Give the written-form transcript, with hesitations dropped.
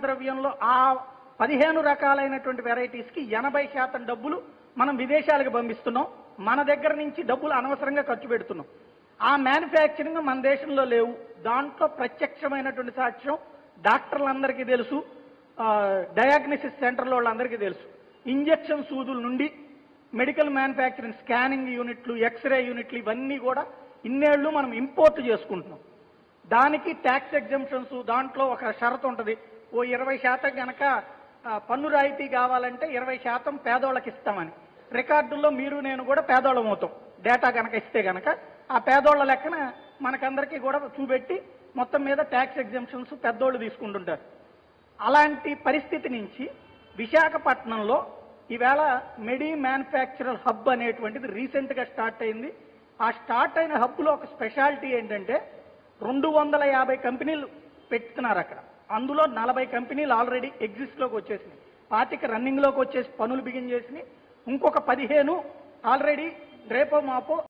ద్రవ్యంలో ఆ 15 రకాలైనటువంటి వెరైటీస్కి 80% డబ్బులు మనం విదేశాలకు పంపిస్తున్నాం. మన దగ్గర నుంచి డబ్బులు అనవసరంగా ఖర్చు పెడుతున్నాం. ఆ మ్యానుఫ్యాక్చరింగ్ మన దేశంలో లేవు. దాంట్లో ప్రత్యక్షమైనటువంటి సాక్ష్యం డాక్టర్లందరికీ తెలుసు, డయాగ్నోసిస్ సెంటర్లో వాళ్ళందరికీ తెలుసు. ఇంజెక్షన్ సూదుల నుండి మెడికల్ మ్యానుఫ్యాక్చరింగ్ స్కానింగ్ యూనిట్లు, ఎక్స్రే యూనిట్లు ఇవన్నీ కూడా ఇన్నేళ్లు మనం ఇంపోర్ట్ చేసుకుంటున్నాం. దానికి ట్యాక్స్ ఎగ్జంప్షన్స్ దాంట్లో ఒక షరతు ఉంటుంది. ఓ 20% కనుక పన్ను రాయితీ కావాలంటే 20% పేదోళ్ళకి ఇస్తామని. రికార్డుల్లో మీరు నేను కూడా పేదోళ్ళం అవుతాం. డేటా కనుక ఇస్తే కనుక ఆ పేదోళ్ళ లెక్కన మనకందరికీ కూడా చూపెట్టి మొత్తం మీద ట్యాక్స్ ఎగ్జంప్షన్స్ పెద్దోళ్ళు తీసుకుంటుంటారు. అలాంటి పరిస్థితి నుంచి విశాఖపట్నంలో ఈవేళ మెడి మ్యానుఫ్యాక్చరర్ హబ్ అనేటువంటిది రీసెంట్గా స్టార్ట్ అయింది. ఆ స్టార్ట్ అయిన హబ్లో ఒక స్పెషాలిటీ ఏంటంటే 250 కంపెనీలు పెట్టుతున్నారు అక్కడ. అందులో 40 కంపెనీలు ఆల్రెడీ ఎగ్జిస్ట్లోకి వచ్చేసినాయి, 25 రన్నింగ్లోకి వచ్చేసి పనులు బిగిన్ చేసినాయి. ఇంకొక 15 ఆల్రెడీ రేపో మాపో